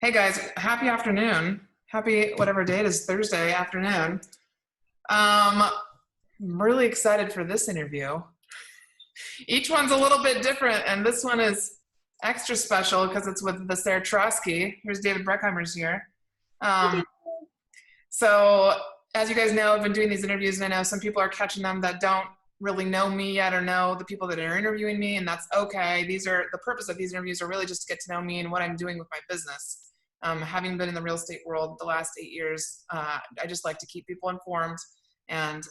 Hey guys, happy afternoon. Happy whatever day it is, Thursday afternoon. I'm really excited for this interview. Each one's a little bit different, and this one is extra special because it's with the Sarah Trosky. Here's David Breckheimer's here. Um, so, as you guys know, I've been doing these interviews, and I know some people are catching them that don't really know me yet or know the people that are interviewing me, and that's okay. These are the purpose of these interviews are really just to get to know me and what I'm doing with my business. Having been in the real estate world the last 8 years, I just like to keep people informed and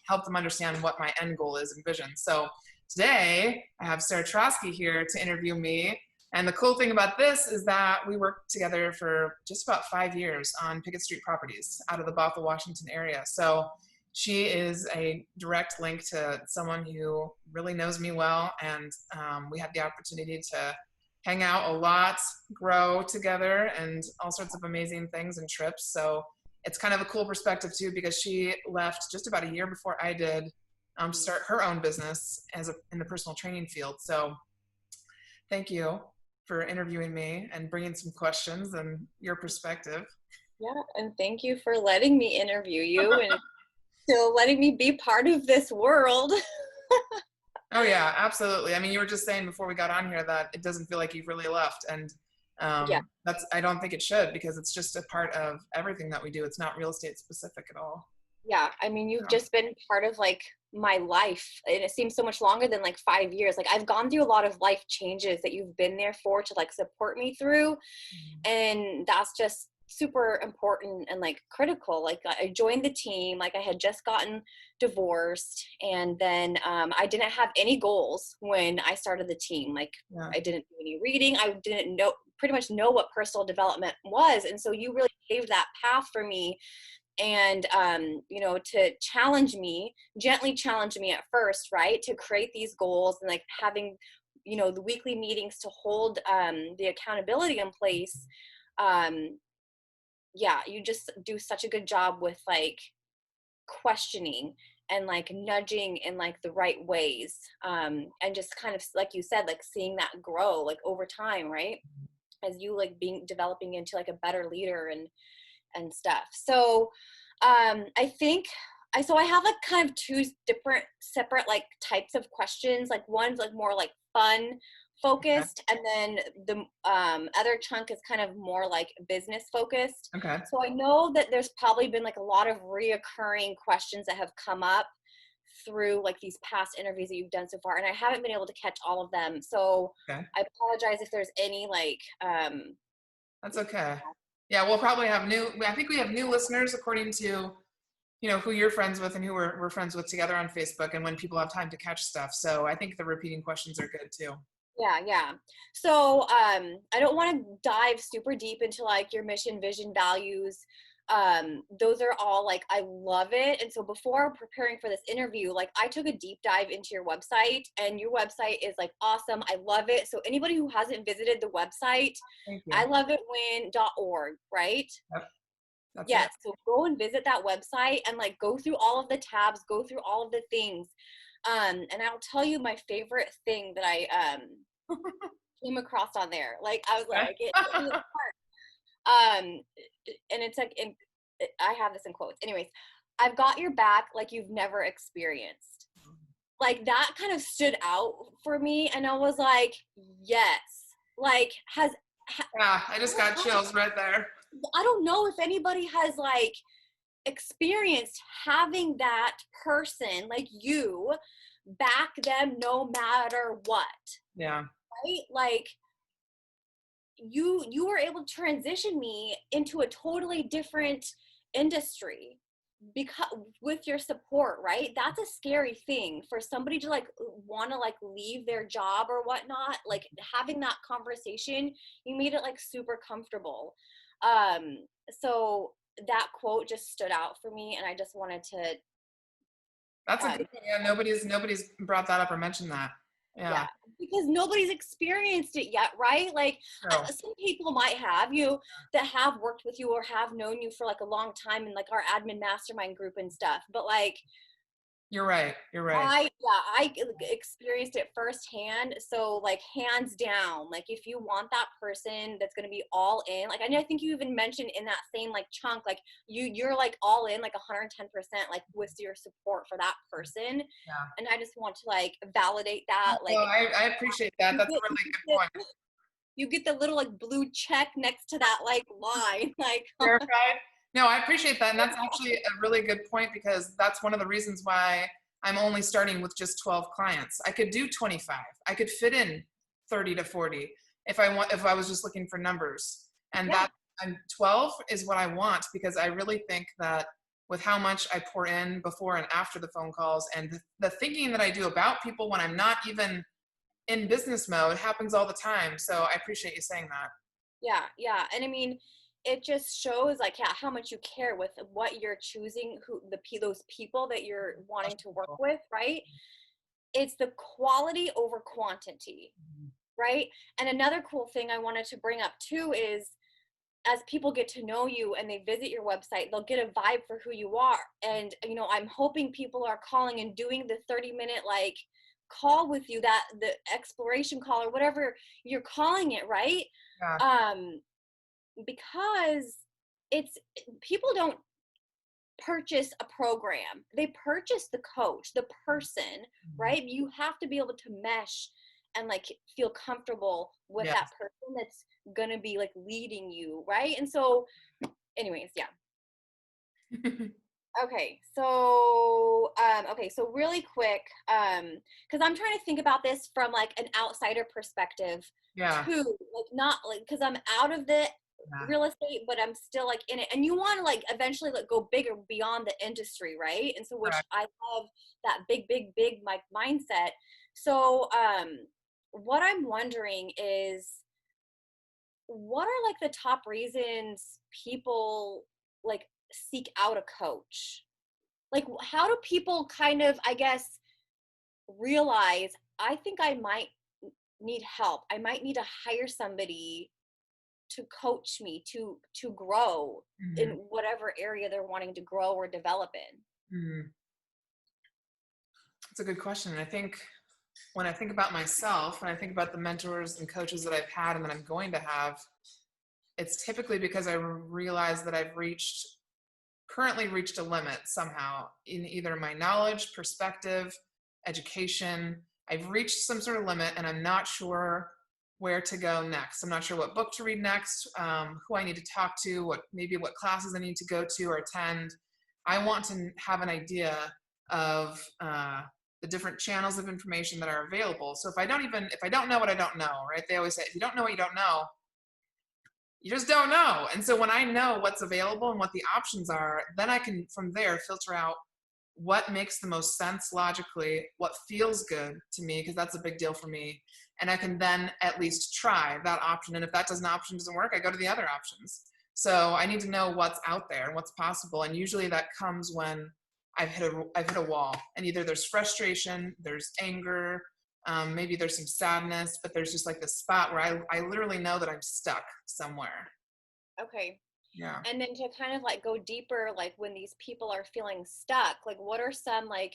help them understand what my end goal is and vision. So today I have Sarah Trosky here to interview me. And the cool thing about this is that we worked together for just about 5 years on Pickett Street properties out of the Bothell, Washington area. So she is a direct link to someone who really knows me well. And we had the opportunity to hang out a lot, grow together, and all sorts of amazing things and trips. So it's kind of a cool perspective too, because she left just about a year before I did to start her own business in the personal training field. So thank you for interviewing me and bringing some questions and your perspective. Yeah, and thank you for letting me interview you and still letting me be part of this world. Oh yeah, absolutely. I mean, you were just saying before we got on here that it doesn't feel like you've really left, and Yeah, I don't think it should because it's just a part of everything that we do. It's not real estate specific at all. yeah. I mean, you've So, just been part of like my life, and it seems so much longer than like 5 years. Like I've gone through a lot of life changes that you've been there for to like support me through, and that's just super important and like critical. Like I joined the team, like I had just gotten divorced, and then I didn't have any goals when I started the team. Like yeah, I didn't do any reading, I didn't know pretty much know what personal development was, and so you really paved that path for me. And to challenge me, gently challenge me at first, right, to create these goals, and like having the weekly meetings to hold the accountability in place. um, yeah, you just do such a good job with like questioning and like nudging in like the right ways, and just kind of like you said, like seeing that grow like over time, right, as you like being developing into like a better leader and stuff. So I think I have like kind of two different separate like types of questions. Like one's like more like fun okay, focused, and then the other chunk is kind of more like business focused. okay. So I know that there's probably been like a lot of reoccurring questions that have come up through like these past interviews that you've done so far, and I haven't been able to catch all of them. So Okay. I apologize if there's any like That's okay. Yeah, we'll probably have I think we have new listeners according to, who you're friends with and who we're friends with together on Facebook and when people have time to catch stuff. So I think the repeating questions are good too. yeah. So I don't want to dive super deep into like your mission, vision, values. Those are all like I love it. And so before preparing for this interview, like I took a deep dive into your website, and your website is like awesome. I love it. So anybody who hasn't visited the website, Thank you. I love it when.org, right? Yep, that's it. Yes. So go and visit that website and like go through all of the tabs, go through all of the things. And I'll tell you my favorite thing that I came across on there. Like I was Okay. like, it was hard. And it's like, I have this in quotes. Anyways, I've got your back like you've never experienced. Like that kind of stood out for me, and I was like, yes. Like Yeah, I just got chills right there. I don't know if anybody has like experienced having that person like you back them no matter what, Yeah. right? Like you were able to transition me into a totally different industry because with your support, right? That's a scary thing for somebody to like want to like leave their job or whatnot. Like having that conversation, you made it like super comfortable. So that quote just stood out for me, and I just wanted to That's a um, good one. Yeah, nobody's brought that up or mentioned that. yeah, Yeah. because nobody's experienced it yet, right? Like So, some people might have you that have worked with you or have known you for like a long time in like our admin mastermind group and stuff, but like You're right. You're right. I experienced it firsthand. So like hands down, like if you want that person that's going to be all in, like I think you even mentioned in that same like chunk, like you're like all in like 110% like with your support for that person. Yeah. And I just want to like validate that. Like Well, I appreciate that. That's a really good point. you get the little like blue check next to that like line, like Verified. No, I appreciate that. And that's actually a really good point, because that's one of the reasons why I'm only starting with just 12 clients. I could do 25. I could fit in 30 to 40 if I was just looking for numbers. And yeah. that, and 12 is what I want, because I really think that with how much I pour in before and after the phone calls, and the thinking that I do about people when I'm not even in business mode happens all the time. So I appreciate you saying that. Yeah. And I mean, it just shows like how much you care with what you're choosing, those people that you're wanting to work with, right? It's the quality over quantity, right? And another cool thing I wanted to bring up too is as people get to know you and they visit your website, they'll get a vibe for who you are. And I'm hoping people are calling and doing the 30-minute like call with you, that the exploration call or whatever you're calling it, right? Yeah. Because it's people don't purchase a program, they purchase the coach, the person, right? You have to be able to mesh and like feel comfortable with Yes. that person that's gonna be like leading you, right? And so anyways, yeah. So really quick, because I'm trying to think about this from like an outsider perspective Yeah. too, like not like because I'm out of the real estate, but I'm still like in it. And you want to like eventually like go bigger beyond the industry, right? And so which Correct. I love that big like mindset. So what I'm wondering is what are like the top reasons people like seek out a coach? Like how do people kind of, I guess, realize I think I might need help, I might need to hire somebody to coach me to grow in Mm-hmm. whatever area they're wanting to grow or develop in? Mm-hmm. That's a good question. And I think when I think about myself, when I think about the mentors and coaches that I've had and that I'm going to have, it's typically because I realize that I've currently reached a limit somehow in either my knowledge, perspective, education. I've reached some sort of limit and I'm not sure where to go next. I'm not sure what book to read next, who I need to talk to, what classes I need to go to or attend. I want to have an idea of the different channels of information that are available. So if I don't know what I don't know, right? They always say, if you don't know what you don't know, you just don't know. And so when I know what's available and what the options are, then I can from there filter out what makes the most sense logically, what feels good to me, because that's a big deal for me. And I can then at least try that option. And if that option doesn't work, I go to the other options. So I need to know what's out there and what's possible. And usually that comes when I've hit a wall, and either there's frustration, there's anger, maybe there's some sadness, but there's just like this spot where I literally know that I'm stuck somewhere. Okay. Yeah. And then to kind of like go deeper, like when these people are feeling stuck, like what are some like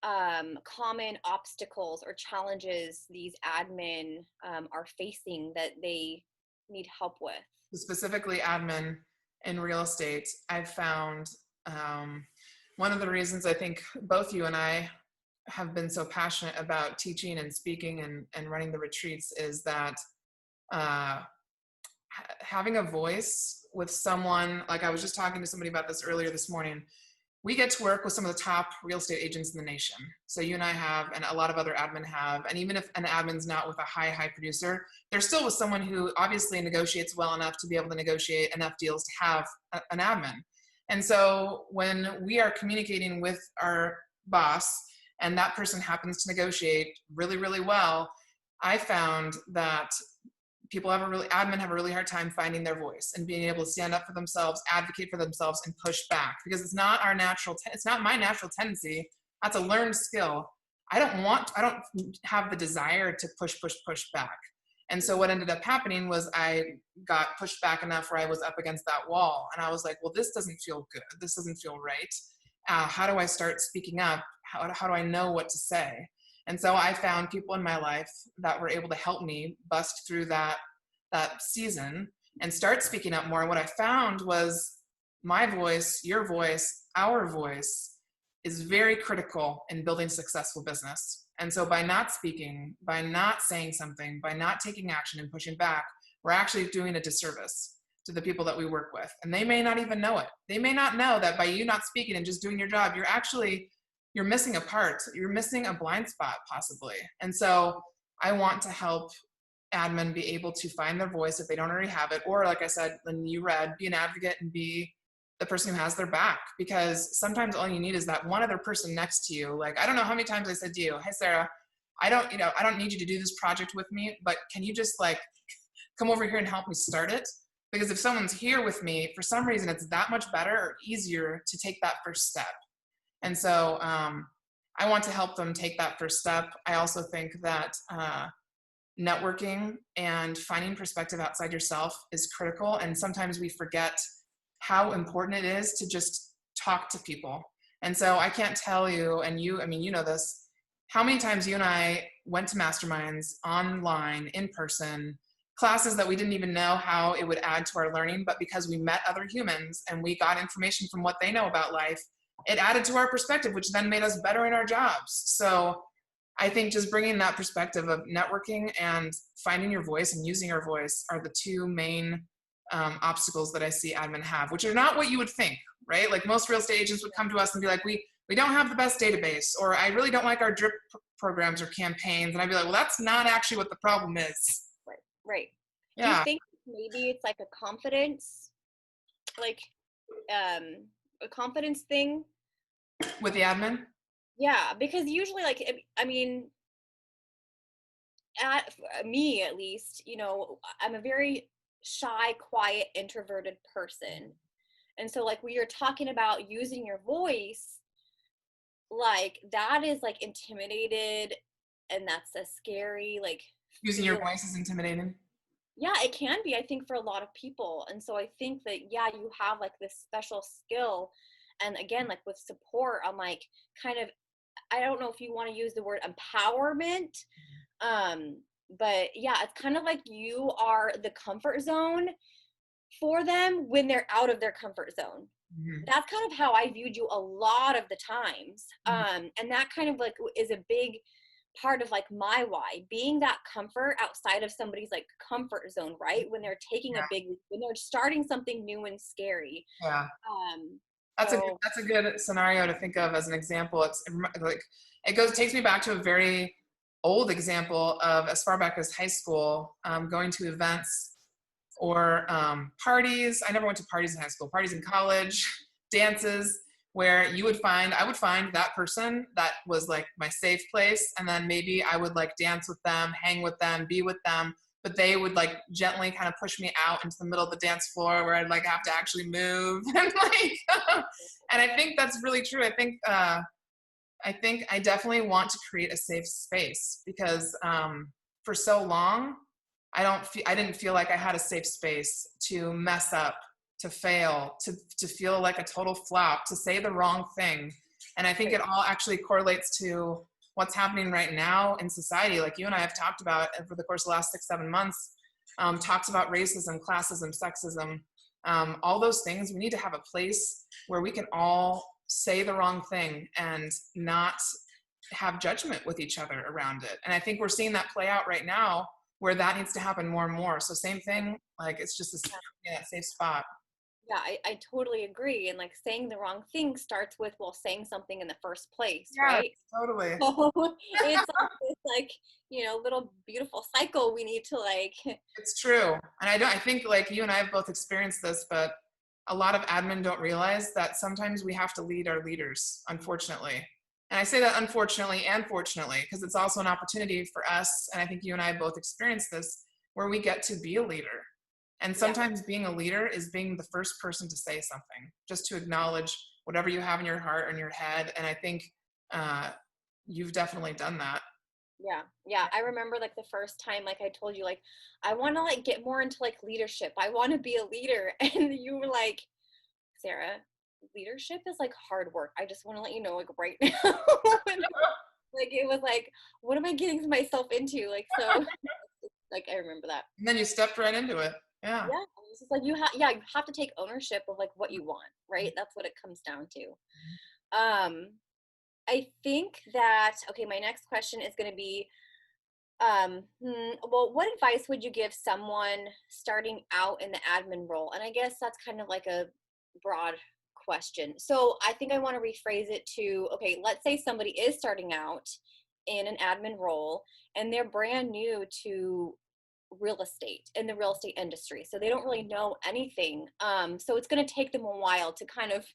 common obstacles or challenges these admin are facing that they need help with? Specifically admin in real estate, I've found one of the reasons I think both you and I have been so passionate about teaching and speaking and running the retreats is that having a voice with someone, like I was just talking to somebody about this earlier this morning, we get to work with some of the top real estate agents in the nation. So you and I have, and a lot of other admin have, and even if an admin's not with a high producer, they're still with someone who obviously negotiates well enough to be able to negotiate enough deals to have an admin. And so when we are communicating with our boss and that person happens to negotiate really, really well, I found that admin have a really hard time finding their voice and being able to stand up for themselves, advocate for themselves, and push back, because it's not it's not my natural tendency. That's a learned skill. I don't have the desire to push back. And so what ended up happening was I got pushed back enough where I was up against that wall, and I was like, well, this doesn't feel good. This doesn't feel right. How do I start speaking up? how do I know what to say? And so I found people in my life that were able to help me bust through that season and start speaking up more. And what I found was my voice, your voice, our voice is very critical in building successful business. And so by not speaking, by not saying something, by not taking action and pushing back, we're actually doing a disservice to the people that we work with. And they may not even know it. They may not know that by you not speaking and just doing your job, you're missing a part. You're missing a blind spot possibly. And so I want to help admin be able to find their voice if they don't already have it. Or like I said, when you read, be an advocate and be the person who has their back, because sometimes all you need is that one other person next to you. Like, I don't know how many times I said to you, hey, Sarah, I don't need you to do this project with me, but can you just like come over here and help me start it? Because if someone's here with me, for some reason, it's that much better or easier to take that first step. And so I want to help them take that first step. I also think that networking and finding perspective outside yourself is critical. And sometimes we forget how important it is to just talk to people. And so I can't tell you, and you, I mean, you know this, how many times you and I went to masterminds online, in person, classes that we didn't even know how it would add to our learning, but because we met other humans and we got information from what they know about life, it added to our perspective, which then made us better in our jobs. So I think just bringing that perspective of networking and finding your voice and using your voice are the two main obstacles that I see admin have, which are not what you would think, right? Like most real estate agents would come to us and be like, we don't have the best database, or I really don't like our drip programs or campaigns. And I'd be like, well, that's not actually what the problem is. Right. Yeah. Do you think maybe it's like a confidence, like a confidence thing with the admin? Yeah, because usually, like, I mean, at me at least, you know, I'm a very shy, quiet, introverted person. And so like when you're talking about using your voice, like that is like intimidated, and that's a scary, like, using your voice is intimidating. Yeah, it can be, I think, for a lot of people. And so I think that, yeah, you have like this special skill. And again, like with support, I'm like kind of, I don't know if you want to use the word empowerment, but yeah, it's kind of like you are the comfort zone for them when they're out of their comfort zone. Mm-hmm. That's kind of how I viewed you a lot of the times. Mm-hmm. And that kind of like is a big part of like my why, being that comfort outside of somebody's like comfort zone, right? When they're taking a big leap, when they're starting something new and scary. Yeah. That's a good scenario to think of as an example. It's like takes me back to a very old example of as far back as high school, going to events or parties. I never went to parties in high school, parties in college, dances, where I would find that person that was like my safe place. And then maybe I would like dance with them, hang with them, be with them. But they would like gently kind of push me out into the middle of the dance floor where I'd like have to actually move. And like, and I think that's really true. I think I definitely want to create a safe space because for so long, I didn't feel like I had a safe space to mess up, to fail, to feel like a total flop, to say the wrong thing. And I think it all actually correlates to what's happening right now in society. Like you and I have talked about over the course of the last 6-7 months, talks about racism, classism, sexism, all those things. We need to have a place where we can all say the wrong thing and not have judgment with each other around it. And I think we're seeing that play out right now where that needs to happen more and more. So same thing, like it's just that safe spot. Yeah, I totally agree. And like saying the wrong thing starts with, well, saying something in the first place, right? Totally. So it's like, you know, little beautiful cycle we need to like. It's true. And I think like you and I have both experienced this, but a lot of admin don't realize that sometimes we have to lead our leaders, unfortunately. And I say that unfortunately and fortunately, because it's also an opportunity for us. And I think you and I both experienced this, where we get to be a leader. And sometimes being a leader is being the first person to say something, just to acknowledge whatever you have in your heart or in your head. And I think you've definitely done that. Yeah. I remember like the first time, like I told you, like, I want to like get more into like leadership. I want to be a leader. And you were like, Sarah, leadership is like hard work. I just want to let you know, like right now, like it was like, what am I getting myself into? Like, so like, I remember that. And then you stepped right into it. Yeah. Yeah. It's just like, you have to take ownership of like what you want, right? That's what it comes down to. I think that, okay, my next question is going to be, well, what advice would you give someone starting out in the admin role? And I guess that's kind of like a broad question. So I think I want to rephrase it to, okay, let's say somebody is starting out in an admin role and they're brand new to real estate in the real estate industry. So they don't really know anything. So it's going to take them a while to kind of,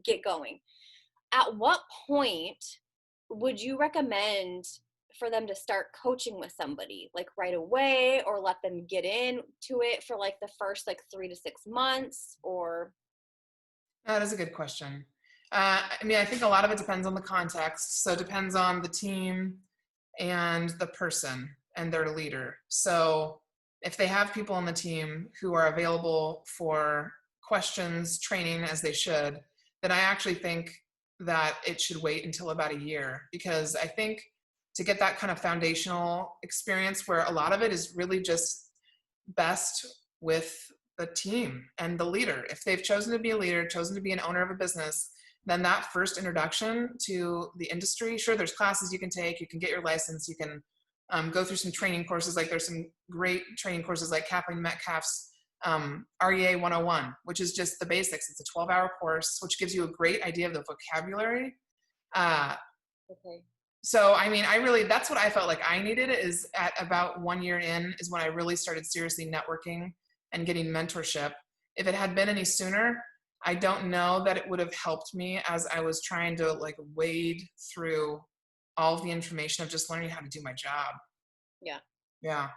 get going. At what point would you recommend for them to start coaching with somebody, like right away, or let them get into it for like the first like 3 to 6 months? Or That is a good question. I think a lot of it depends on the context. So it depends on the team and the person and their leader. So if they have people on the team who are available for questions, training as they should, then I actually think that it should wait until about a year, because I think to get that kind of foundational experience where a lot of it is really just best with the team and the leader. If they've chosen to be a leader, chosen to be an owner of a business, then that first introduction to the industry, sure, there's classes you can take, you can get your license, you can go through some training courses. Like there's some great training courses like Kathleen Metcalf's REA 101, which is just the basics. It's a 12-hour course, which gives you a great idea of the vocabulary. okay. So, that's what I felt like I needed, is at about 1 year in is when I really started seriously networking and getting mentorship. If it had been any sooner, I don't know that it would have helped me as I was trying to like wade through all of the information of just learning how to do my job. Yeah. Yeah.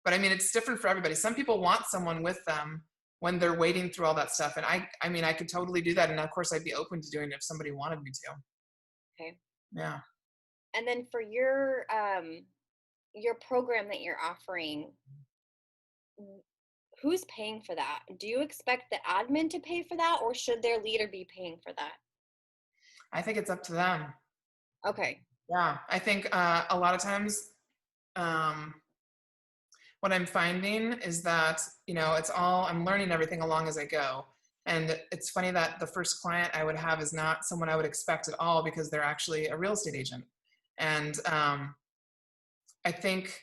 But it's different for everybody. Some people want someone with them when they're wading through all that stuff. And I could totally do that. And of course I'd be open to doing it if somebody wanted me to. Okay. Yeah. And then for your program that you're offering, who's paying for that? Do you expect the admin to pay for that, or should their leader be paying for that? I think it's up to them. Okay. Yeah. I think a lot of times what I'm finding is that, I'm learning everything along as I go. And it's funny that the first client I would have is not someone I would expect at all, because they're actually a real estate agent. And I think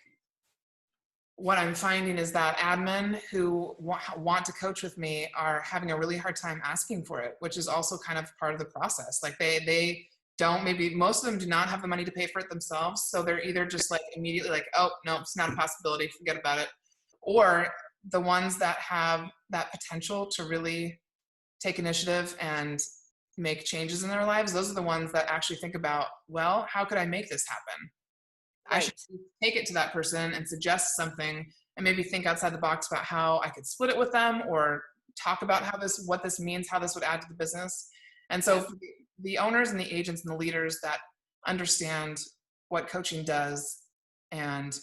what I'm finding is that admin who want to coach with me are having a really hard time asking for it, which is also kind of part of the process. Like they don't, maybe most of them do not have the money to pay for it themselves. So they're either just like immediately like, oh, no, it's not a possibility, forget about it. Or the ones that have that potential to really take initiative and make changes in their lives, those are the ones that actually think about, well, how could I make this happen? Right. I should take it to that person and suggest something, and maybe think outside the box about how I could split it with them, or talk about what this means, how this would add to the business. And so for the owners and the agents and the leaders that understand what coaching does and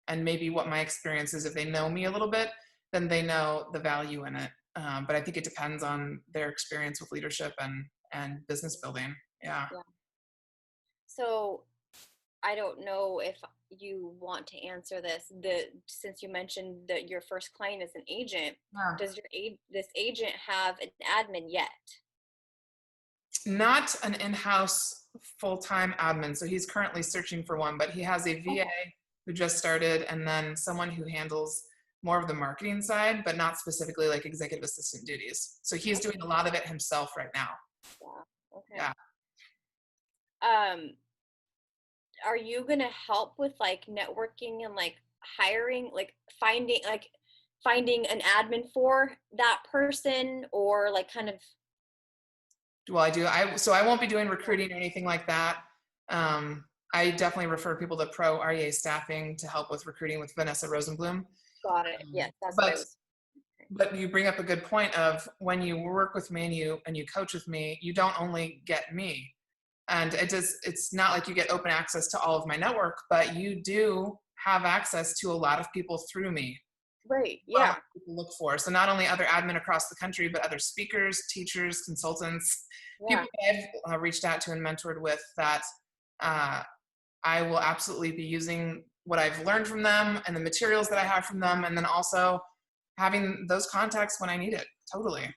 maybe what my experience is, if they know me a little bit, then they know the value in it. But I think it depends on their experience with leadership and business building. Yeah. So I don't know if you want to answer this. Since you mentioned that your first client is an agent, does this agent have an admin yet? Not an in-house full-time admin. So he's currently searching for one, but he has a VA who just started, and then someone who handles more of the marketing side, but not specifically like executive assistant duties. So he's doing a lot of it himself right now. Yeah. Okay. Yeah. Are you gonna help with like networking and like hiring, like finding an admin for that person, or like kind of? Well, I do. So I won't be doing recruiting or anything like that. I definitely refer people to Pro REA Staffing to help with recruiting with Vanessa Rosenblum. Got it. Yes, that's what I was. But you bring up a good point of, when you work with me and you coach with me, you don't only get me. And it's not like you get open access to all of my network, but you do have access to a lot of people through me. Right. Well, Yeah. people look for. So not only other admin across the country, but other speakers, teachers, consultants, people Yeah. that I've reached out to and mentored with that uh, I will absolutely be using what I've learned from them and the materials that I have from them, and then also having those contacts when I need it. Totally.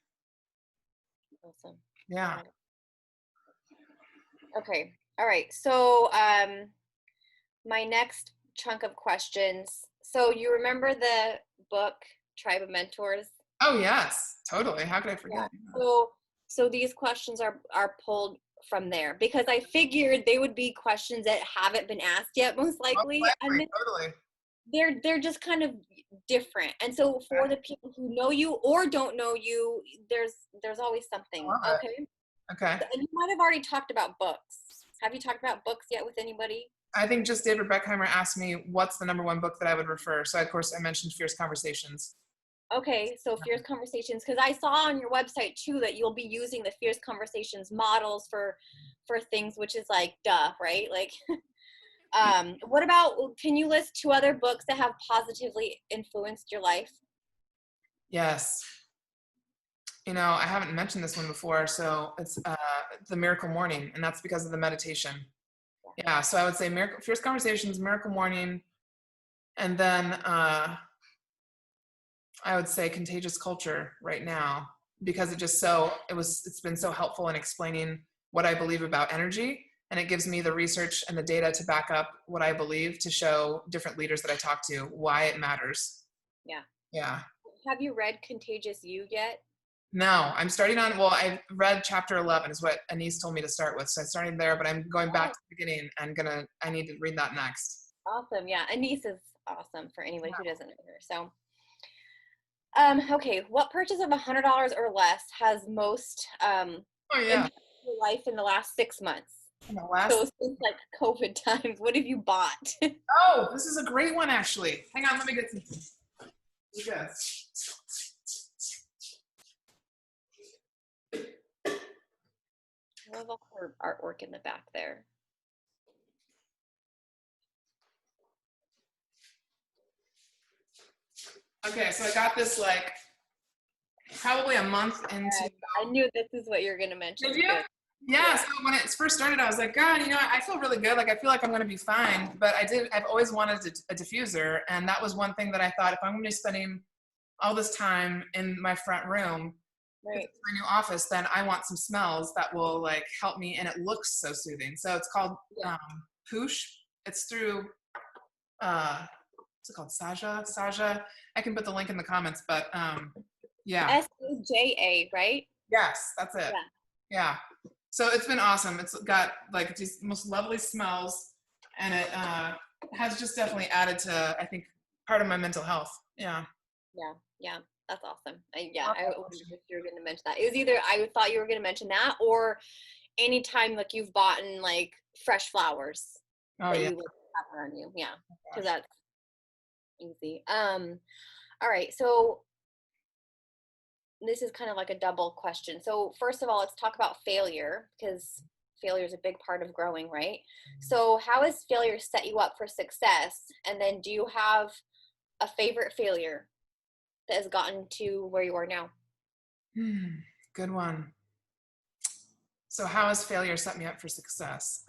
Awesome. Yeah. Got it. Okay. All right. So, my next chunk of questions. So, you remember the book Tribe of Mentors? Oh yes, totally. How could I Yeah. forget? So these questions are pulled from there because I figured they would be questions that haven't been asked yet, most Most likely. And likely, totally. they're just kind of different. And so for the people who know you or don't know you, there's always I something. love it. Okay. Okay. And you might have already talked about books. Have you talked about books yet with anybody? I think just David Beckheimer asked me what's the number one book that I would refer. So of course I mentioned Fierce Conversations. Okay, so Fierce Conversations, because I saw on your website too that you'll be using the Fierce Conversations models for things, which is like duh, right? Like, what about? Can you list 2 other books that have positively influenced your life? Yes. You know, I haven't mentioned this one before, so it's The Miracle Morning, and that's because of the meditation. Yeah, so I would say Fierce Conversations, Miracle Morning, and then I would say Contagious Culture right now because it's been so helpful in explaining what I believe about energy, and it gives me the research and the data to back up what I believe to show different leaders that I talk to why it matters. Yeah. Yeah. Have you read Contagious You yet? No, I'm starting on, well, I read chapter 11 is what Anise told me to start with. So I'm starting there, but I'm going back Oh, to the beginning and I need to read that next. awesome. Yeah, Anise is awesome for anybody Yeah. who doesn't know her. So, okay, what purchase of $100 or less has most Oh yeah. impacted your life in the last 6 months? And the last, So since like COVID times, what have you bought? oh, this is a great one actually. Hang on, let me get some. Yes. I love all her artwork in the back there. Okay, so I got this like probably a month into. I knew this is what you're gonna mention. Did you? Good. Yeah, Yeah. so when it first started, I was like, God, you know, I feel really good. Like, I feel like I'm going to be fine. But I've always wanted a diffuser. And that was one thing that I thought if I'm going to be spending all this time in my front room, if Right. it's my new office, then I want some smells that will like help me. And it looks so soothing. So it's called Yeah. Poosh. It's through, what's it called? Saja. I can put the link in the comments, but yeah. SAJA, right? Yes, that's it. Yeah. Yeah. So it's been awesome. It's got like these most lovely smells, and it has just definitely added to, I think, part of my mental health. Yeah. Yeah. Yeah. That's awesome. Yeah, I wondered if you were going to mention that. It was either I thought you were going to mention that or anytime like you've bought in like fresh flowers Oh that yeah. you would have around you. Yeah. Oh, Because gosh. that's easy. All right. So this is kind of like a double question. So first of all, let's talk about failure because failure is a big part of growing, right? So how has failure set you up for success? And then do you have a favorite failure that has gotten to where you are now? Good one. So how has failure set me up for success?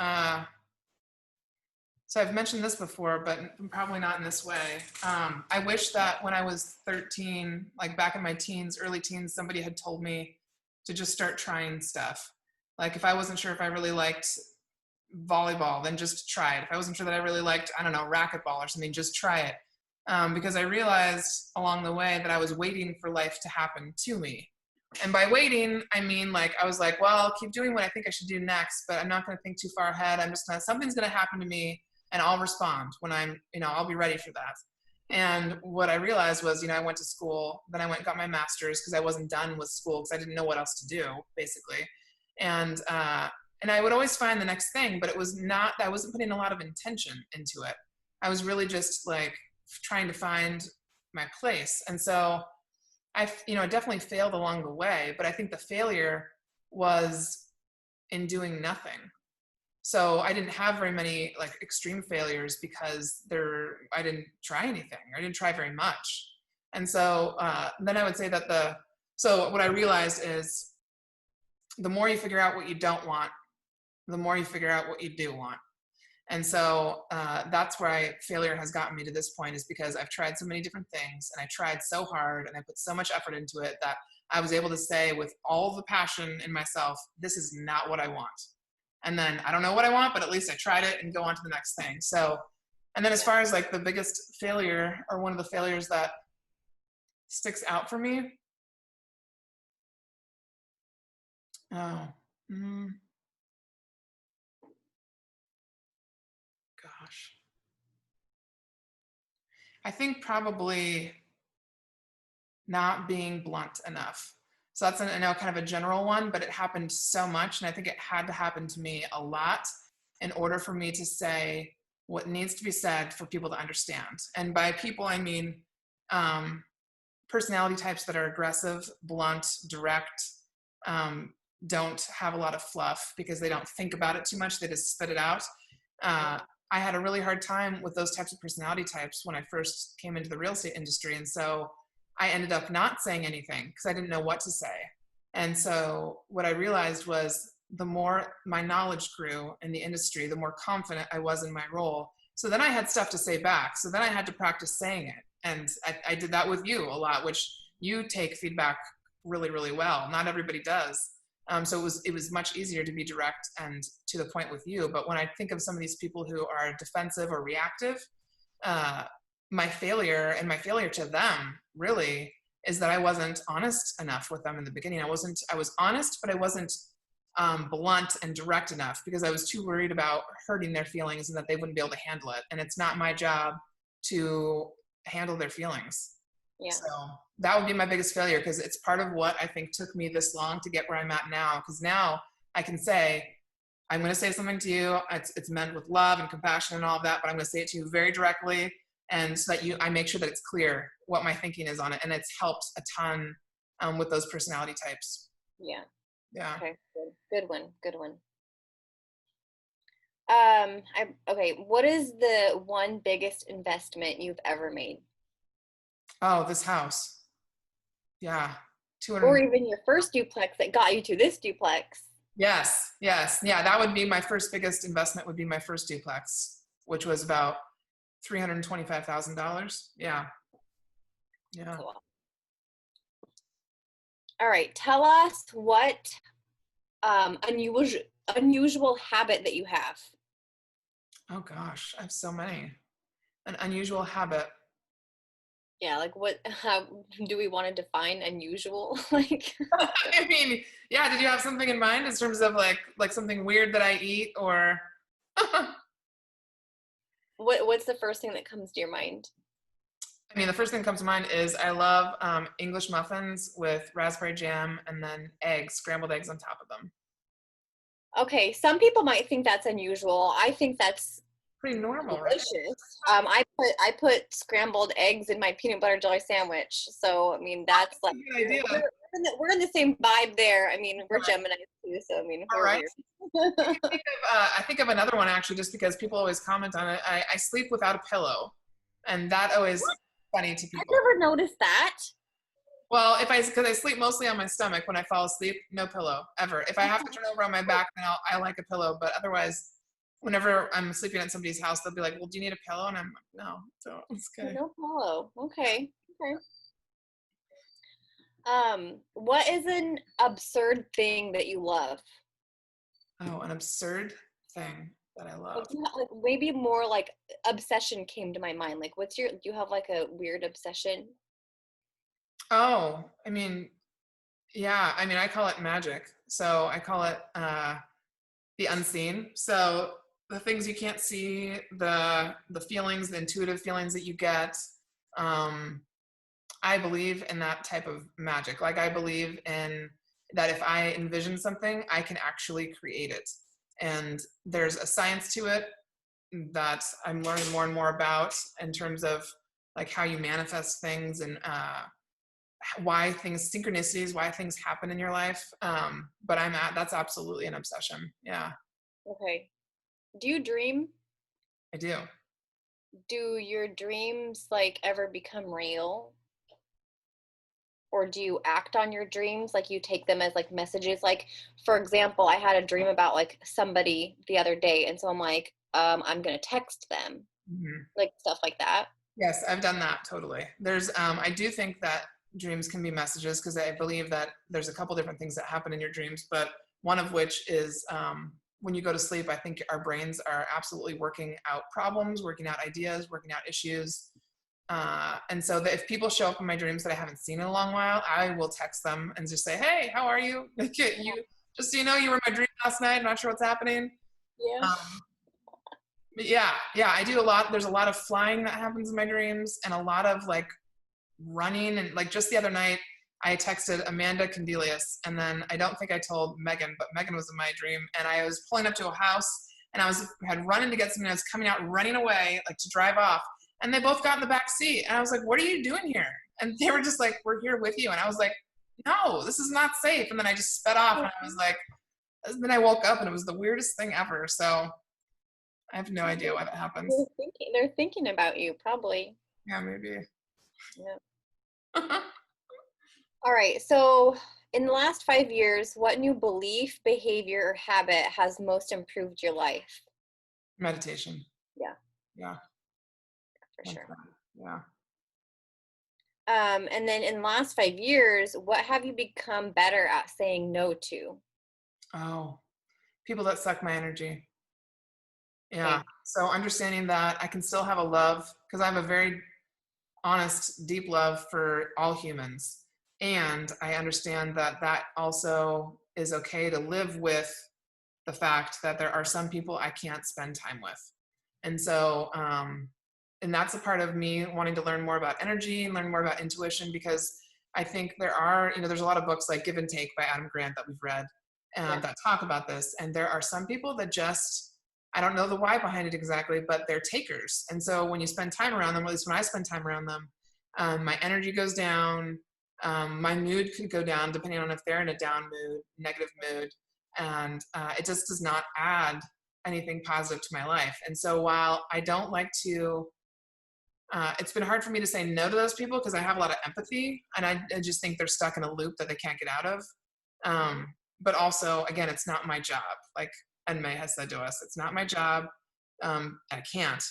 So I've mentioned this before, but probably not in this way. I wish that when I was 13, like back in my teens, early teens, somebody had told me to just start trying stuff. Like if I wasn't sure if I really liked volleyball, then just try it. If I wasn't sure that I really liked, I don't know, racquetball or something, just try it. Because I realized along the way that I was waiting for life to happen to me. And by waiting, I mean like I was like, well, I'll keep doing what I think I should do next, but I'm not going to think too far ahead. Something's going to happen to me and I'll respond when I'll be ready for that. And what I realized was, I went to school, then I went and got my master's because I wasn't done with school because I didn't know what else to do, basically. And I would always find the next thing, but I wasn't putting a lot of intention into it. I was really just like trying to find my place. And so I definitely failed along the way, but I think the failure was in doing nothing. So I didn't have very many like extreme failures because I didn't try anything. I didn't try very much. And so then I would say that so what I realized is the more you figure out what you don't want, the more you figure out what you do want. And so that's why failure has gotten me to this point, is because I've tried so many different things and I tried so hard and I put so much effort into it that I was able to say with all the passion in myself, this is not what I want. And then I don't know what I want, but at least I tried it and go on to the next thing. So, and then as far as like the biggest failure, or one of the failures that sticks out for me, oh, gosh. I think probably not being blunt enough. So that's, I know, kind of a general one, but it happened so much. And I think it had to happen to me a lot in order for me to say what needs to be said for people to understand. And by people, I mean personality types that are aggressive, blunt, direct, don't have a lot of fluff because they don't think about it too much. They just spit it out. I had a really hard time with those types of personality types when I first came into the real estate industry. And so I ended up not saying anything because I didn't know what to say. And so what I realized was the more my knowledge grew in the industry, the more confident I was in my role. So then I had stuff to say back. So then I had to practice saying it. And I did that with you a lot, which you take feedback really, really well. Not everybody does. So it was much easier to be direct and to the point with you. But when I think of some of these people who are defensive or reactive, my failure to them really is that I wasn't honest enough with them in the beginning. I was honest, but I wasn't blunt and direct enough because I was too worried about hurting their feelings and that they wouldn't be able to handle it. And it's not my job to handle their feelings. Yeah. So that would be my biggest failure, because it's part of what I think took me this long to get where I'm at now. Because now I can say, I'm going to say something to you. It's meant with love and compassion and all of that, but I'm going to say it to you very directly, and so that I make sure that it's clear what my thinking is on it. And it's helped a ton with those personality types. Yeah. Yeah. Okay. Good one. Good one. Okay. What is the one biggest investment you've ever made? Oh, this house. Yeah. 200. Or even your first duplex that got you to this duplex? Yes. Yes. Yeah. That would be my first biggest investment, would be my first duplex, which was about $325,000. Yeah. Yeah. Cool. All right. Tell us what unusual habit that you have. Oh gosh, I have so many. An unusual habit. Yeah, like how do we want to define unusual? Like, I mean, yeah, did you have something in mind in terms of like something weird that I eat, or what's the first thing that comes to your mind? I mean, the first thing that comes to mind is I love English muffins with raspberry jam and then scrambled eggs on top of them. Okay, some people might think that's unusual. I think that's Pretty normal, right? delicious. I put scrambled eggs in my peanut butter jelly sandwich. So I mean that's like Good idea. we're in the same vibe there. I mean we're Right. Gemini too, so I mean All we're right. weird. I think of another one actually, just because people always comment on it. I sleep without a pillow, and that always funny to I've people. never noticed that. Well, because I sleep mostly on my stomach when I fall asleep, no pillow ever. If I have to turn over on my back, then I like a pillow. But otherwise, whenever I'm sleeping at somebody's house, they'll be like, "Well, do you need a pillow?" And I'm like, "No." So it's good. No pillow. Okay. Okay. What is an absurd thing that you love? Oh, an absurd thing that I love. Like maybe more like obsession came to my mind. Like do you have like a weird obsession? Oh, I mean, yeah. I mean, I call it magic. So I call it the unseen. So the things you can't see, the feelings, the intuitive feelings that you get. I believe in that type of magic. Like I believe in that if I envision something, I can actually create it. And there's a science to it that I'm learning more and more about in terms of like how you manifest things and why synchronicities, why things happen in your life. But that's absolutely an obsession. Yeah. Okay. Do you dream? I do. Do your dreams like ever become real? or do you act on your dreams? Like you take them as like messages? Like, for example, I had a dream about like somebody the other day, and so I'm like, I'm gonna text them, Mhm. like stuff like that. Yes, I've done that totally. I do think that dreams can be messages because I believe that there's a couple different things that happen in your dreams, but one of which is when you go to sleep, I think our brains are absolutely working out problems, working out ideas, working out issues. And so that if people show up in my dreams that I haven't seen in a long while, I will text them and just say, "Hey, how are you? You just so you know, you were in my dream last night. I'm not sure what's happening." Yeah. Um, but yeah, I do a lot. There's a lot of flying that happens in my dreams, and a lot of like running. And like just the other night, I texted Amanda Candelius, and then I don't think I told Megan, but Megan was in my dream, and I was pulling up to a house, and had run in to get something. And I was coming out running away, like to drive off, and they both got in the back seat, and I was like, "What are you doing here?" And they were just like, "We're here with you," and I was like, "No, this is not safe." And then I just sped off, and I was like, then I woke up, and it was the weirdest thing ever. So I have no idea why that happens. They're thinking about you, probably. Yeah, maybe. Yeah. All right. So, in the last 5 years, what new belief, behavior, or habit has most improved your life? Meditation. Yeah, Yeah. for Like sure. that. Yeah. And then in the last 5 years, what have you become better at saying no to? Oh, people that suck my energy. Yeah. Okay. So understanding that I can still have a love because I have a very honest, deep love for all humans. And I understand that that also is okay to live with the fact that there are some people I can't spend time with. And so, and that's a part of me wanting to learn more about energy and learn more about intuition because I think there's a lot of books like Give and Take by Adam Grant that we've read Yeah. that talk about this. And there are some people that just, I don't know the why behind it exactly, but they're takers. And so when you spend time around them, at least when I spend time around them, my energy goes down. My mood could go down depending on if they're in a down mood, negative mood, and it just does not add anything positive to my life. And so while I don't like to, it's been hard for me to say no to those people because I have a lot of empathy and I just think they're stuck in a loop that they can't get out of. But also, again, it's not my job. Like Enmei has said to us, it's not my job. I can't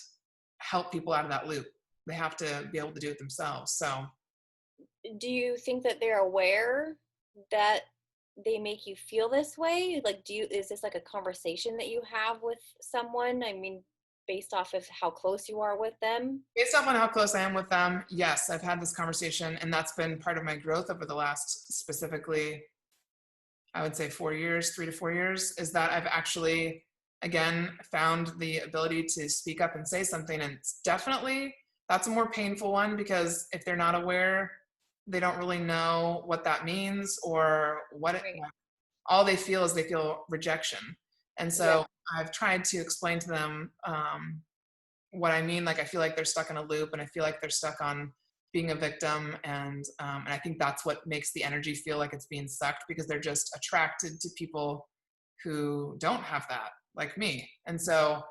help people out of that loop. They have to be able to do it themselves. So Do you think that they're aware that they make you feel this way? Like, is this like a conversation that you have with someone? I mean, based off of how close you are with them? based off on how close I am with them, yes, I've had this conversation, and that's been part of my growth over the last specifically, I would say 4 years, 3 to 4 years, is that I've actually, again, found the ability to speak up and say something. And it's definitely, that's a more painful one because if they're not aware, they don't really know what that means or Right. all they feel is they feel rejection. And Yeah. so I've tried to explain to them what I mean. Like I feel like they're stuck in a loop, and I feel like they're stuck on being a victim, and I think that's what makes the energy feel like it's being sucked because they're just attracted to people who don't have that, like me. And so,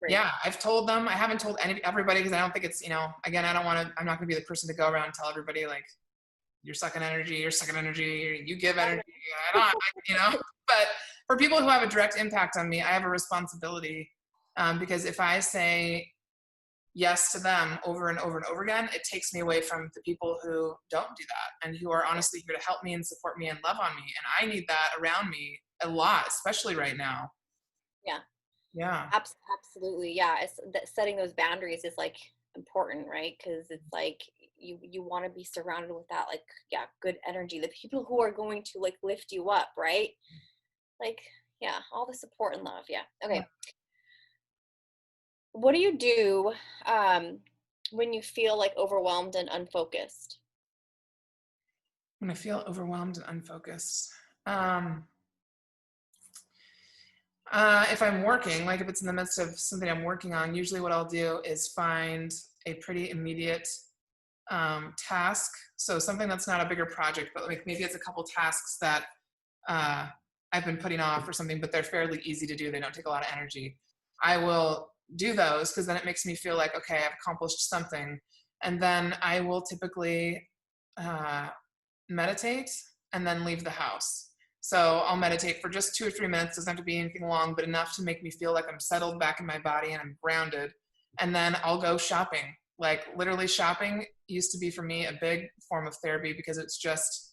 Right. yeah, I've told them. I haven't told everybody because I don't think it's again, I don't want to. I'm not going to be the person to go around and tell everybody like you're sucking energy, you're sucking energy, you give energy. But for people who have a direct impact on me, I have a responsibility because if I say yes to them over and over and over again, it takes me away from the people who don't do that and who are honestly here to help me and support me and love on me. And I need that around me a lot, especially right now. Yeah. Yeah. Absolutely. Yeah. Setting those boundaries is like important, right? Because it's like you want to be surrounded with that, like, yeah, good energy. The people who are going to like lift you up, right? Like, yeah, all the support and love. Yeah. Yeah. Okay. What do you do um, when you feel like overwhelmed and unfocused? When I feel overwhelmed and unfocused. Um, if I'm working, like if it's in the midst of something I'm working on, usually what I'll do is find a pretty immediate task. So something that's not a bigger project, but like maybe it's a couple tasks that uh, I've been putting off or something, but they're fairly easy to do. They don't take a lot of energy. I will do those because then it makes me feel like, okay, I've accomplished something. And then I will typically meditate and then leave the house. So I'll meditate for just 2 or 3 minutes. Doesn't have to be anything long, but enough to make me feel like I'm settled back in my body and I'm grounded. And then I'll go shopping. Like literally shopping used to be for me a big form of therapy because it's just,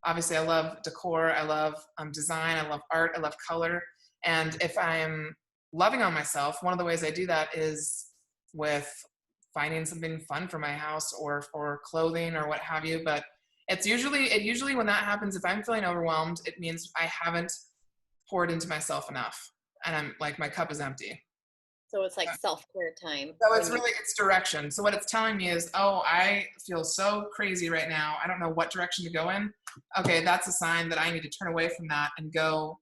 obviously I love decor. I love design. I love art. I love color. And if I'm loving on myself, one of the ways I do that is with finding something fun for my house or for clothing or what have you. But it usually when that happens, if I'm feeling overwhelmed, it means I haven't poured into myself enough and I'm like, my cup is empty. So it's like self-care time. So it's direction. So what it's telling me is, oh, I feel so crazy right now. I don't know what direction to go in. Okay, that's a sign that I need to turn away from that and go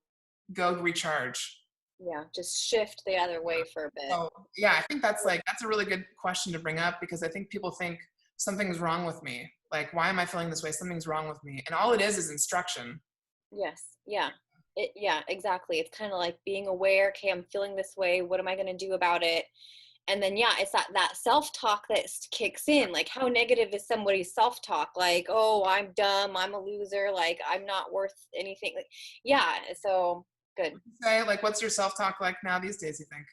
recharge. Yeah, just shift the other way for a bit. So yeah, I think that's a really good question to bring up because I think people think something's wrong with me. Like, why am I feeling this way? Something's wrong with me. And all it is instruction. Yes. Yeah. Yeah, exactly. It's kind of like being aware, okay, I'm feeling this way. What am I going to do about it? And then, yeah, it's that self-talk that kicks in. Like, how negative is somebody's self-talk? Like, oh, I'm dumb. I'm a loser. Like, I'm not worth anything. Like, yeah. So good. Say, like, what's your self-talk like now these days, you think?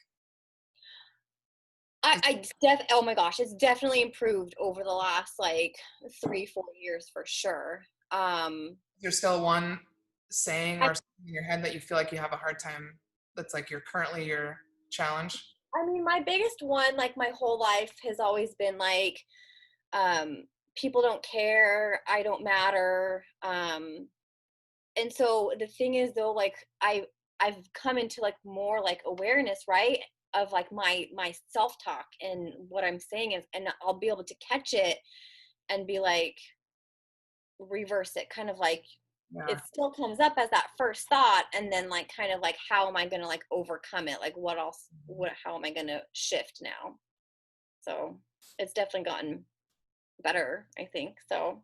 Oh my gosh, it's definitely improved over the last like 3-4 years for sure. There's still one saying or something in your head that you feel like you have a hard time that's like currently your challenge? I mean, my biggest one, like my whole life, has always been like, people don't care, I don't matter. And so the thing is though, like I've come into like more like awareness, right? Of like my self-talk and what I'm saying is, and I'll be able to catch it and be like, reverse it, kind of like, Yeah. it still comes up as that first thought, and then like kind of like, how am I going to like overcome it? Like how am I going to shift now? So it's definitely gotten better, I think. So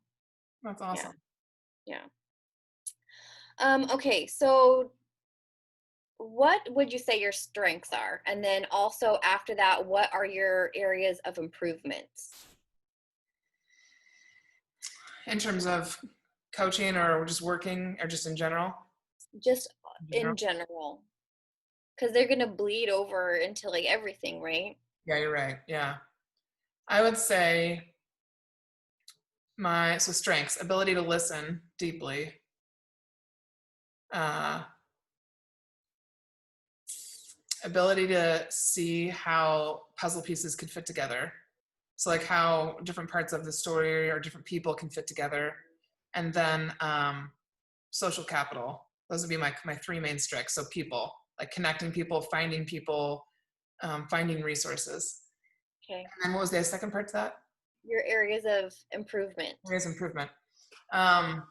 That's awesome. yeah. Okay, so what would you say your strengths are? And then also after that, what are your areas of improvements? In terms of coaching or just working or just in general? Just in general. Because they're going to bleed over into like everything, right? Yeah, you're right. Yeah. I would say strengths, ability to listen deeply. Ability to see how puzzle pieces could fit together. So like how different parts of the story or different people can fit together. And then social capital. Those would be my 3 main strengths. So people, like connecting people, finding resources. Okay. And then what was the second part to that? Your areas of improvement. Areas of improvement. We're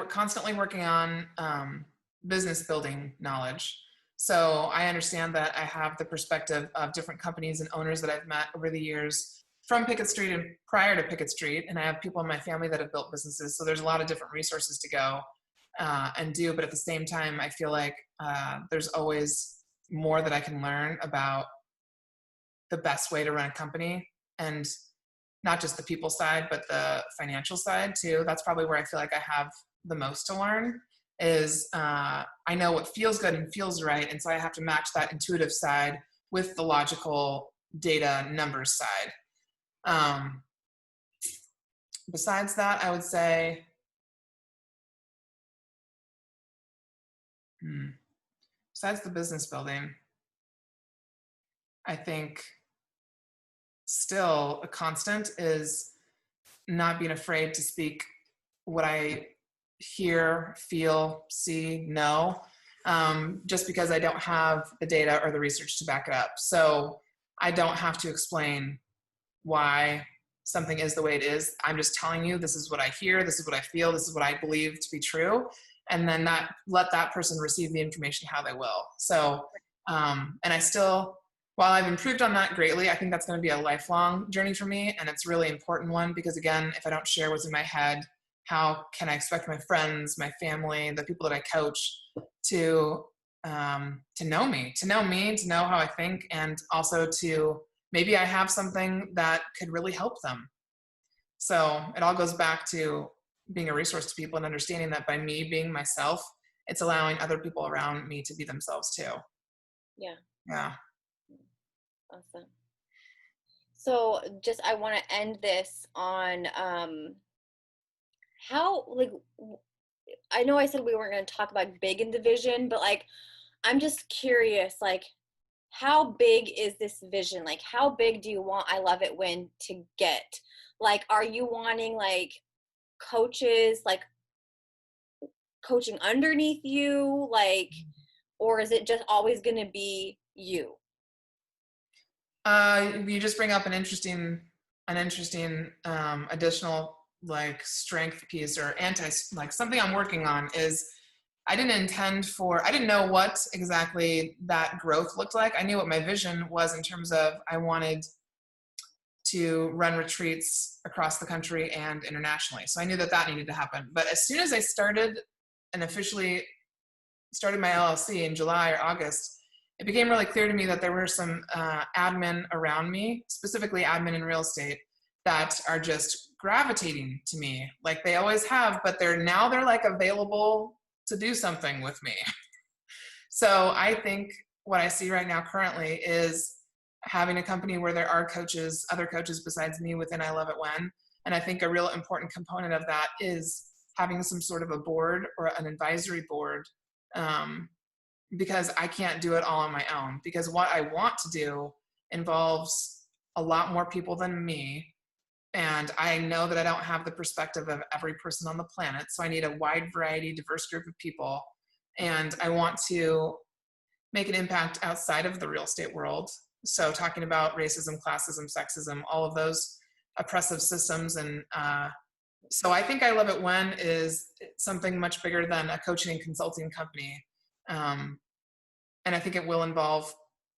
constantly working on business building knowledge. So I understand that I have the perspective of different companies and owners that I've met over the years from Pickett Street and prior to Pickett Street. And I have people in my family that have built businesses. So there's a lot of different resources to go and do. But at the same time, I feel like there's always more that I can learn about the best way to run a company, and not just the people side, but the financial side too. That's probably where I feel like I have the most to learn is I know what feels good and feels right. And so I have to match that intuitive side with the logical data numbers side. Besides that, I would say, besides the business building, I think still a constant is not being afraid to speak what I hear, feel, see, know, just because I don't have the data or the research to back it up. So I don't have to explain why something is the way it is. I'm just telling you, this is what I hear, this is what I feel, this is what I believe to be true. And then let that person receive the information how they will. So, and I still, while I've improved on that greatly, I think that's going to be a lifelong journey for me. And it's a really important one because, again, if I don't share what's in my head, how can I expect my friends, my family, the people that I coach to know me, to know how I think, and also to maybe I have something that could really help them. So it all goes back to being a resource to people and understanding that by me being myself, it's allowing other people around me to be themselves too. Yeah. Yeah. Awesome. So just, I want to end this on, how, like, I know I said we weren't going to talk about big in the vision, but like, I'm just curious, like, how big is this vision? Like, how big do you want I Love It When to get? Like, are you wanting like coaches, like coaching underneath you? Like, or is it just always going to be you? You just bring up an interesting additional like strength piece or like something I'm working on is I didn't know what exactly that growth looked like. I knew what my vision was in terms of I wanted to run retreats across the country and internationally. So I knew that needed to happen. But as soon as I started and officially started my LLC in July or August, it became really clear to me that there were some admin around me, specifically admin in real estate, that are just gravitating to me like they always have, but they're like available to do something with me. So I think what I see right now currently is having a company where there are coaches, other coaches besides me within I Love It When. And I think a real important component of that is having some sort of a board or an advisory board, because I can't do it all on my own. Because what I want to do involves a lot more people than me. And I know that I don't have the perspective of every person on the planet. So I need a wide variety, diverse group of people. And I want to make an impact outside of the real estate world. So talking about racism, classism, sexism, all of those oppressive systems. And so I think I Love It When is something much bigger than a coaching and consulting company. And I think it will involve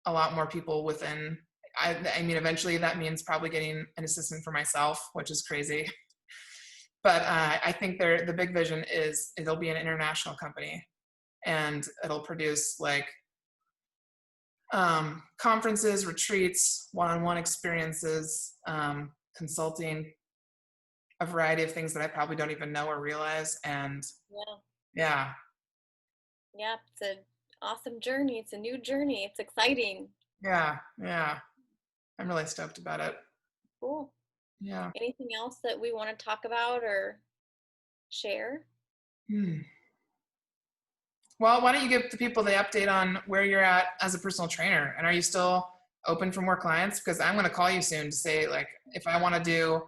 a lot more people within. I mean, eventually that means probably getting an assistant for myself, which is crazy. But I think the big vision is it'll be an international company, and it'll produce like conferences, retreats, one-on-one experiences, consulting, a variety of things that I probably don't even know or realize. And Yeah. yeah, Yeah. It's an awesome journey. It's a new journey. It's exciting. yeah, I'm really stoked about it. Cool. Yeah. Anything else that we want to talk about or share? Well, why don't you give the people the update on where you're at as a personal trainer, and are you still open for more clients? Because I'm going to call you soon to say like if I want to do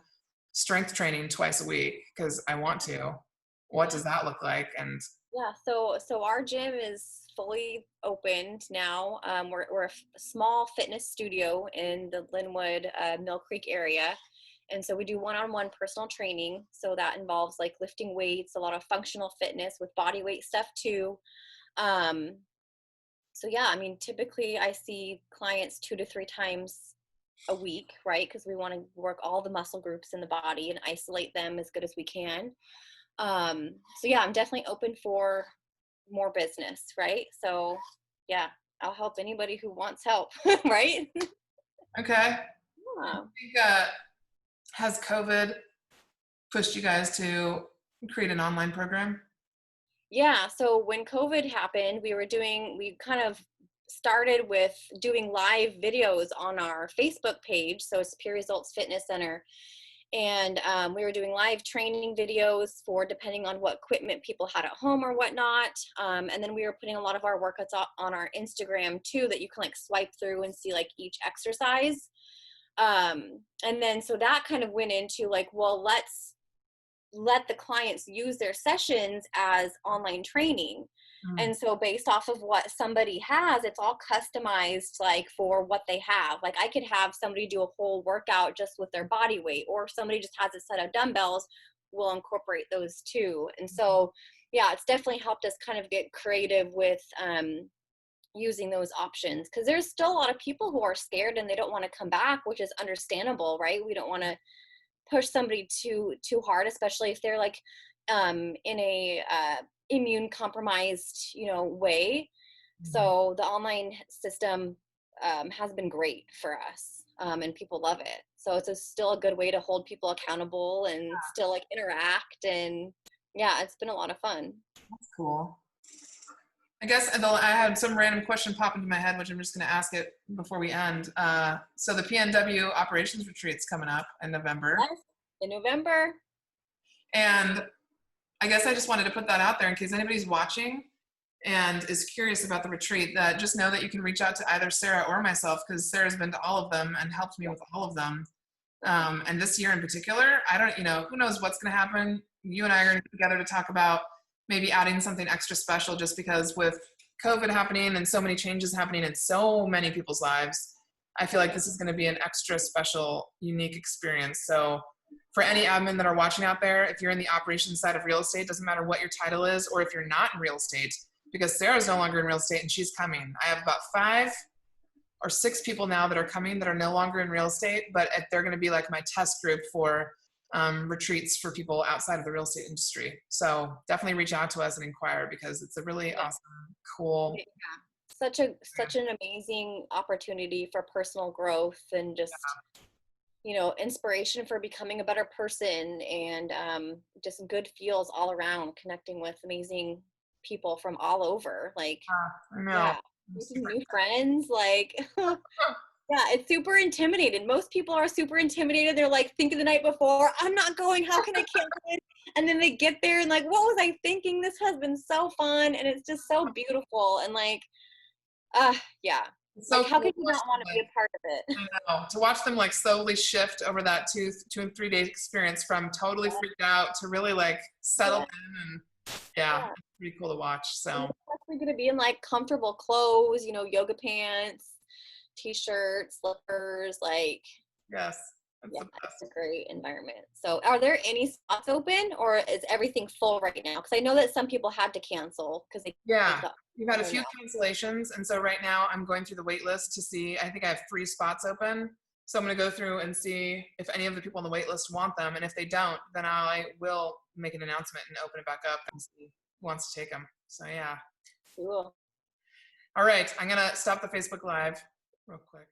strength training twice a week because I want to. What does that look like? And Yeah, so our gym is fully opened now. We're a small fitness studio in the Linwood, Mill Creek area. And so we do one-on-one personal training. So that involves like lifting weights, a lot of functional fitness with body weight stuff too. So yeah, I mean, typically I see clients 2 to 3 times a week, right? Because we want to work all the muscle groups in the body and isolate them as good as we can. So yeah, I'm definitely open for more business, right? So yeah, I'll help anybody who wants help, right? okay, Yeah. has COVID pushed you guys to create an online program? Yeah, so when COVID happened, we kind of started with doing live videos on our Facebook page, so Superior Results Fitness Center. And we were doing live training videos for depending on what equipment people had at home or whatnot. And then we were putting a lot of our workouts on our Instagram too, that you can like swipe through and see like each exercise. And then so that kind of went into like, well, let's let the clients use their sessions as online training. And so based off of what somebody has, it's all customized like for what they have. Like I could have somebody do a whole workout just with their body weight, or if somebody just has a set of dumbbells, we'll incorporate those too. And so yeah, it's definitely helped us kind of get creative with using those options, because there's still a lot of people who are scared and they don't want to come back, which is understandable, right? We don't want to push somebody too hard, especially if they're like in a immune compromised way. So the online system has been great for us, and people love it. So it's still a good way to hold people accountable and still like interact. And yeah, it's been a lot of fun. That's cool. I guess I had some random question pop into my head, which I'm just going to ask it before we end. So the PNW operations retreat's coming up in November. Yes, in November. And I guess I just wanted to put that out there in case anybody's watching and is curious about the retreat, that just know that you can reach out to either Sarah or myself, because Sarah's been to all of them and helped me with all of them. And this year in particular, I don't, who knows what's going to happen. You and I are going to get together to talk about maybe adding something extra special, just because with COVID happening and so many changes happening in so many people's lives, I feel like this is going to be an extra special, unique experience. So for any admin that are watching out there, if you're in the operations side of real estate, doesn't matter what your title is, or if you're not in real estate, because Sarah's no longer in real estate and she's coming. I have about 5 or 6 people now that are coming that are no longer in real estate, but they're going to be like my test group for retreats for people outside of the real estate industry. So definitely reach out to us and inquire, because it's a really awesome, cool. Yeah. Such an amazing opportunity for personal growth and just, inspiration for becoming a better person, and just good feels all around, connecting with amazing people from all over. Like, I know. yeah, making new friends, like, yeah, it's super intimidating. Most people are super intimidated. They're like thinking the night before, I'm not going, how can I cancel it? And then they get there and like, what was I thinking? This has been so fun. And it's just so beautiful. And like, yeah. So like, how cool could you not want to be a part of it? I know. To watch them like slowly shift over that 2 and 3 day experience from totally freaked out to really like settled in, and it's pretty cool to watch. So We're going to be in like comfortable clothes, yoga pants, t-shirts, slippers, like, yes, it's a great environment. So are there any spots open, or is everything full right now? Because I know that some people had to cancel because we've had a few cancellations, and so right now I'm going through the wait list to see. I think I have 3 spots open, so I'm going to go through and see if any of the people on the wait list want them, and if they don't, then I will make an announcement and open it back up and see who wants to take them. So yeah. Cool. All right, I'm going to stop the Facebook Live real quick.